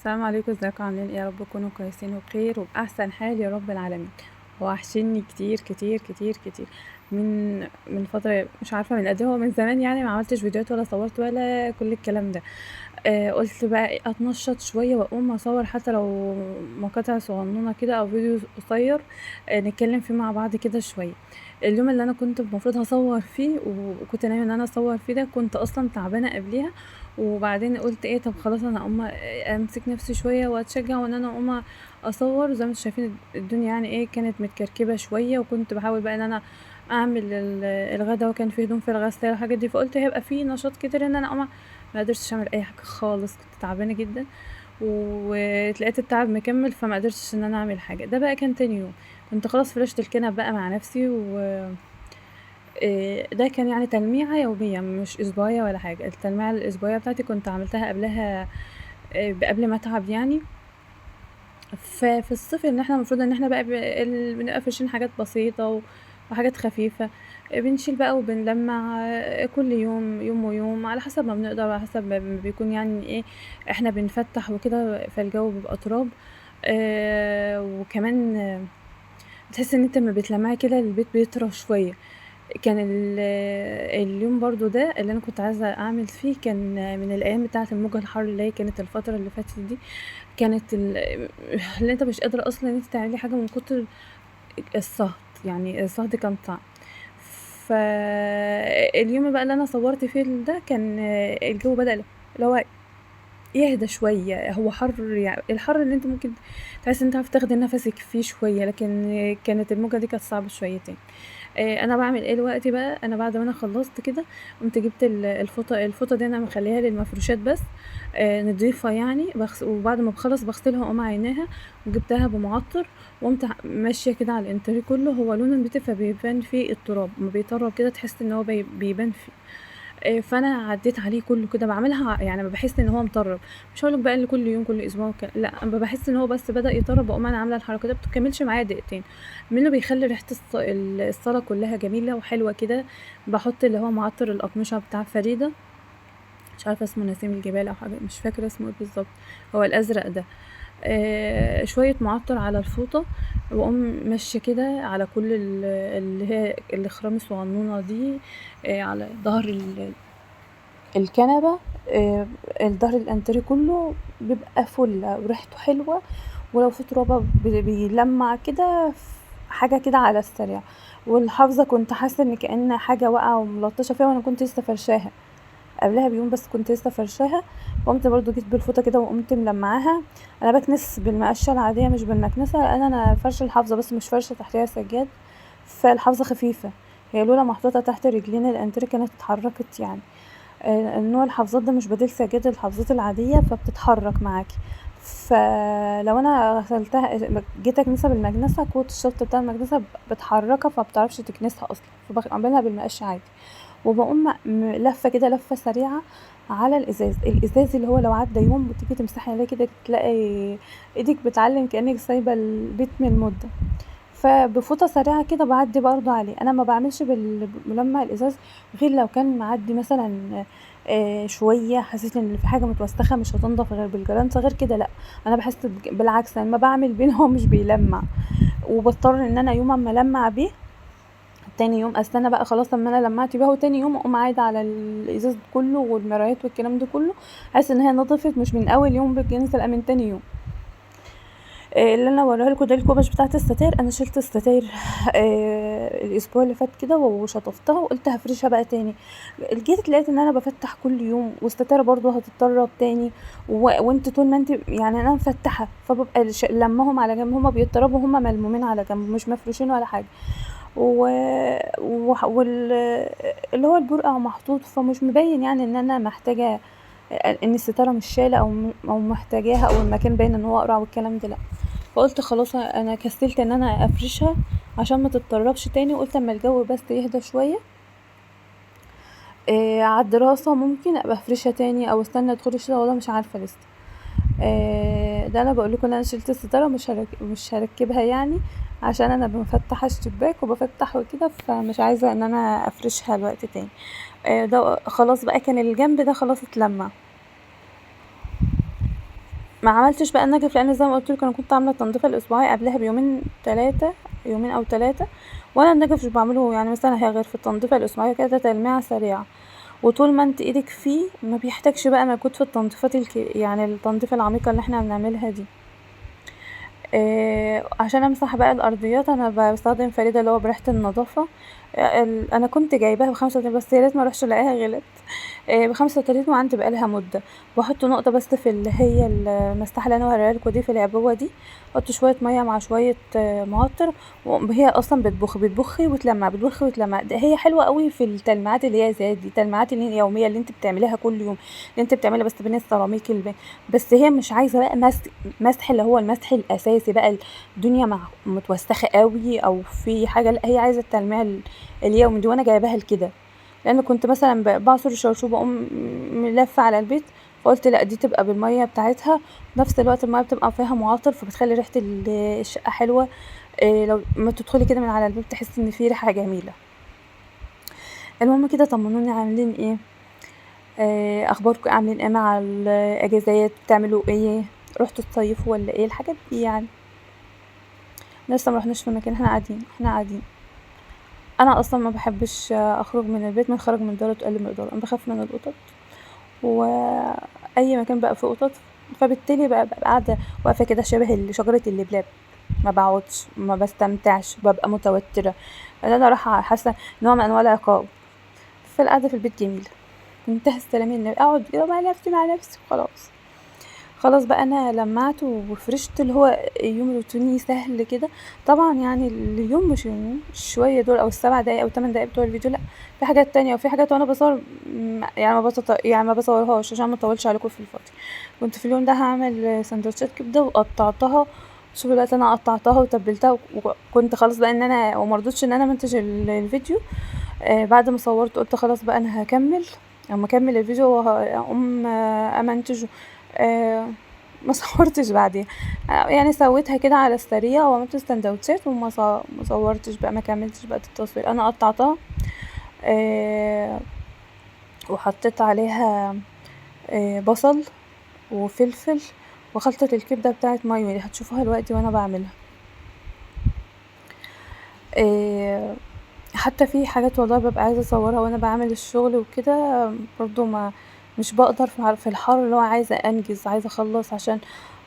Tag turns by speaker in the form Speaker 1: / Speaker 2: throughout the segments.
Speaker 1: السلام عليكم، ازيكم عاملين ايه؟ يا رب تكونوا كويسين وبخير وبأحسن حال يا رب العالمين. وحشني كتير كتير كتير كتير من فترة، مش عارفة من قد إيه، هو من زمان يعني ما عملتش فيديوهات ولا صورت ولا كل الكلام ده. قلت بقى إيه، اتنشط شوية واقوم اصور حتى لو مقاطع صغنونة كده او فيديو قصير، نتكلم فيه مع بعض كده شوية. اليوم اللي انا كنت المفروض هصور فيه وكنت ناوية ان انا اصور فيه ده، كنت اصلا تعبانة قبليها. وبعدين قلت ايه، طب خلاص انا اقوم امسك نفسي شويه واتشجع وان انا اقوم اصور. زي ما انتم شايفين الدنيا يعني ايه كانت متكركبه شويه، وكنت بحاول بقى ان انا اعمل الغدا، وكان في هدوم في الغساله والحاجات دي، فقلت هيبقى في نشاط كتير ان انا اقوم. ما قدرتش اعمل اي حاجه خالص، كنت تعبانه جدا وتلاقيت التعب مكمل، فما قدرتش ان انا اعمل حاجه. ده بقى كان تاني يوم، كنت خلاص فرشت الكنب بقى مع نفسي ده كان يعني تلميعة يومية مش أسبوعية ولا حاجة. التلميعة الأسبوعية بتاعتي كنت عملتها قبلها، قبل ما أتعب يعني. ففي الصيف ان احنا المفروض ان احنا بقى بنبقى فرشين حاجات بسيطة وحاجات خفيفة. بنشيل بقى وبنلمع كل يوم يوم ويوم على حسب ما بنقدر، على حسب ما بيكون يعني ايه احنا بنفتح وكده، فالجو بيبقى تراب. وكمان بتحس ان انت لما بتلمعي كده البيت بيطرى شوية. كان اليوم برضو ده اللي انا كنت عايزه اعمل فيه، كان من الايام بتاعه الموجه الحر اللي هي كانت الفتره اللي فاتت دي. كانت اللي انت مش قادره اصلا ان انت تعملي حاجه من كتر الصهد. يعني الصهد كان صعب. فاليوم بقى اللي انا صورت فيه ده كان الجو بدأ اللي هو يهدى شوية. هو حر يعني الحر اللي انت ممكن تحس ان انت عارف تاخدي نفسك فيه شوية، لكن كانت الموجة دي كانت صعبة شويتين. انا بعمل ايه دلوقتي بقى؟ انا بعد ما انا خلصت كده قمت جبت الفوطه دي، انا مخليها للمفروشات بس، نضيفه يعني وبعد ما بخلص بغسلها واقوم عيناها، وجبتها بمعطر، وقمت ماشيه كده على الانتريه كله. هو لونه نبيتي فبيبان فيه التراب، ما بيطرب كده تحس ان هو بيبان فيه. فانا عديت عليه كله كده بعملها، يعني ما بحس ان هو مطرب. مش هقولك بقى ان كل يوم كل اسبوع لا، انا بحس ان هو بس بدا يطرب بقوم انا عامله الحركه ده، بتكملش معايا دقيقتين منه، بيخلي ريحه الصلاه كلها جميله وحلوه كده. بحط اللي هو معطر الاقمشه بتاع فريده، مش عارفه اسمه نسيم الجبال او حاجه، مش فاكره اسمه ايه بالظبط. هو الازرق ده. شويه معطر على الفوطه، واقوم ماشيه كده على كل اللي هي الاخرام الصغنونه دي، على ظهر الكنبة. آه، الظهر الانتريه كله بيبقى فل وريحته حلوة، ولو في ترابة بيلمع كده، حاجة كده على السريع. والحافظة كنت حاسة ان كأن حاجة واقعة وملطشة فيها، وانا كنت لسه فرشاها قبلها بيوم، بس كنت لسه فرشاها. وقمت برضو جيت بالفوطة كده وقمت ملمعاها. انا بكنس بالمقشة العادية مش بالمكنسة، لان انا فرشة الحافظة بس مش فرشة تحتها سجاد، فالحافظة خفيفة. هي لولا محطوطة تحت رجلين الانتريه كانت اتحركت يعني. النوع الحافظات ده مش بديل سجاد الحافظات العادية، فبتتحرك معاكي. فلو انا غسلتها جيت اكنسها بالمكنسة، قوة الشفط بتاع المكنسة بتحركها فبتعرفش تكنسها اصلا، فبعملها بالمقش عادي. وبقوم لفة كده لفة سريعة على الازاز اللي هو لو عدى يوم وتيجي تمسحي عليه كده تلاقي ايدك بتعلم كأنك سايبة البيت من مدة. فبفوطه سريعه كده بعدي برضو عليه. انا ما بعملش بالملمع الازاز غير لو كان معدي مثلا شويه، حسيت ان في حاجه متوسخه مش هتنضف غير بالجرانسه، غير كده لا. انا بحس بالعكس، لما بعمل بيه هو مش بيلمع، وبضطر ان انا يوم اما المع بيه تاني يوم استنى بقى خلاص لما انا لمعت بيها، وتاني يوم اقوم عايده على الازاز كله والمرايات والكلام ده كله، حاسه ان هي نضفت مش من اول يوم بالجنس، لا من تاني يوم. اللي انا وريها لكم ده الكوبش بتاعت الستاير. انا شلت الستاير الاسبوع اللي فات كده وشطفتها وقلت هفرشها بقى تاني. جيت لقيت ان انا بفتح كل يوم، والستاير برضو هتتطرب تاني. وانت طول ما انت يعني انا مفتحه، فببقى لمهم على جنب، هما بيتطربوا، هما ملمومين على جنب مش مفروشين ولا حاجه. و... اللي هو البرقع محطوط، فمش مبين يعني ان انا محتاجه ان الستاره مش شايله او محتاجاها، او المكان باين ان هو قرع والكلام ده لا. فقلت خلاص انا كسلت ان انا افرشها عشان ما تتطربش تاني، وقلت اما الجو بس يهدى شويه على الدراسه ممكن ابقى افرشها تاني، او استنى ادخل الشتا، والله مش عارفه لسه. ده انا بقول لكم ان انا شلت الستاره، مش هركبها يعني، عشان انا بفتح الشباك وبفتح وكده، فمش عايزه ان انا افرشها الوقت تاني. ده خلاص بقى، كان الجنب ده خلاص اتلمع. ما عملتش بقى النجف، لان زي ما قلت لك انا كنت عامله التنظيف الاسبوعي قبلها بيومين 3، يومين او 3. وانا النجف مش بعمله يعني مثلا هي غير في التنظيف الاسبوعي كده تلميعه سريعه، وطول ما انت ايدك فيه ما بيحتاجش بقى مجهود في التنظيفات يعني التنظيف العميقه اللي احنا بنعملها دي. عشان امسح بقى الارضيات انا بستخدم فريدة اللي هو بريحة النظافة. انا كنت جايباها ب35 بس يا ريت ما اروحش الاقيها غلت. ب35 وعندي بقالها مدة. بحط نقطة بس في اللي هي المسطحة اللي انا هوريها لكم دي في العبوة دي، احط شوية مية مع شوية معطر، وهي اصلا بتبخي وتلمع، بتبخي وتلمع. هي حلوة قوي في التلميعات اللي هي زي دي، التلميعات اللي هي اليومية اللي انت بتعمليها كل يوم، اللي انت بتعملها بس بين السيراميك بس هي مش عايزة بقى مسح اللي هو المسح الاساسي بقى الدنيا متوسخه قوي او في حاجه، لا هي عايزه التلميع اليومي دي. وانا جايباها لكده لان كنت مثلا بعصر الشرشوب اقوم ملفه على البيت، فقلت لا دي تبقى بالميه بتاعتها، في نفس الوقت الميه بتبقى فيها معطر فبتخلي ريحه الشقه حلوه. لو ما تدخلي كده من على الباب تحسي ان في ريحه جميله. المهم كده، طمنوني عاملين ايه؟ اخباركم عاملين ايه مع الاجازات؟ بتعملوا ايه؟ رحتوا تصيفوا ولا ايه الحاجات دي يعني؟ لسه مرحناش في مكان، احنا قاعدين. انا اصلا ما بحبش اخرج من البيت، من خرج من دار تقل مقدار، انا بخاف من القطط، واي مكان بقى فيه قطط فبالتالي بقى قاعده واقفه كده شبه شجره اللبلاب، ما بقعدش، ما بستمتعش، ببقى متوتره، لان انا رايحه حاسه نوع من انواع العقاب. فالقعده في البيت جميله، منتهى السلام، اني اقعد كده مع نفسي وخلاص. خلاص بقى انا لمعت وفرشت اللي هو يوم روتيني سهل كده. طبعا يعني اليوم مش شويه دول او ال7 دقايق او 8 دقايق بتوع الفيديو، لا في حاجات تانية، وفي حاجات وانا بصور يعني ما بصورهاش عشان ما اطولش عليكم في الفاضي. كنت في اليوم ده هعمل سندوتشات كبده وقطعتها، شوفوا دلوقتي انا قطعتها وتبلتها، وكنت خلاص بقى ان انا ومرضتش ان انا منتج الفيديو. بعد ما صورت قلت خلاص بقى انا هكمل، اما اكمل الفيديو وهقوم امنتجه. ما صورتش بعدين، يعني سويتها كده على السريع وعملت سندوتشات ما صورتش بقى، ما كملتش بقى التصوير. انا قطعتها وحطيت عليها بصل وفلفل وخلطة الكبدة بتاعت مايو اللي هتشوفوها دلوقتي وانا بعملها. حتى في حاجات والله ببقى عايزة اصورها وانا بعمل الشغل وكده، برضو ما مش بقدر في الحر اللي هو عايزة انجز، عايزة اخلص عشان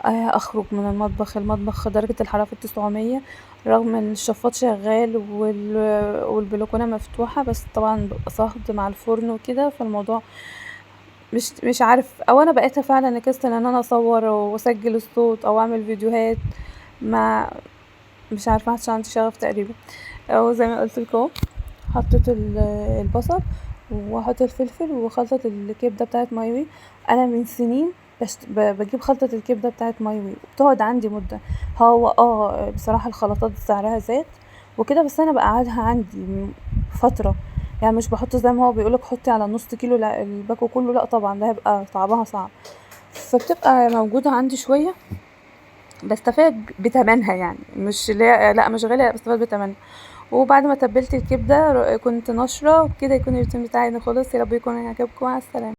Speaker 1: اخرج من المطبخ درجة الحرارة في 900، رغم ان الشفاط شغال والبلكونة مفتوحة، بس طبعا ببقى صهد مع الفرن وكده، فالموضوع مش عارف، او انا بقيت فعلا كسل ان انا اصور واسجل الصوت او اعمل فيديوهات. ما مش عارفة، عشان عندي شغف تقريبا. او زي ما قلت لكم حطيت البصل وحط الفلفل وخلطة الكبدة بتاعت مايوي. انا من سنين بجيب خلطة الكبدة بتاعت مايوي وبتقعد عندي مدة. هو بصراحة الخلطات سعرها زاد وكده، بس انا بقعدها عندي فترة، يعني مش بحط زي ما هو بيقولك حطي على نص كيلو الباكو كله، لا طبعا ده هيبقى طعمها صعب، فبتبقى موجودة عندي شوية، بستفاد بتمنها يعني، مش لا مش غالية، بستفاد بتمنها. وبعد ما تبلت الكبده كنت نشره وبكده يكون الروتين بتاعي خلص. يا رب يكون عجبكم، مع السلامه.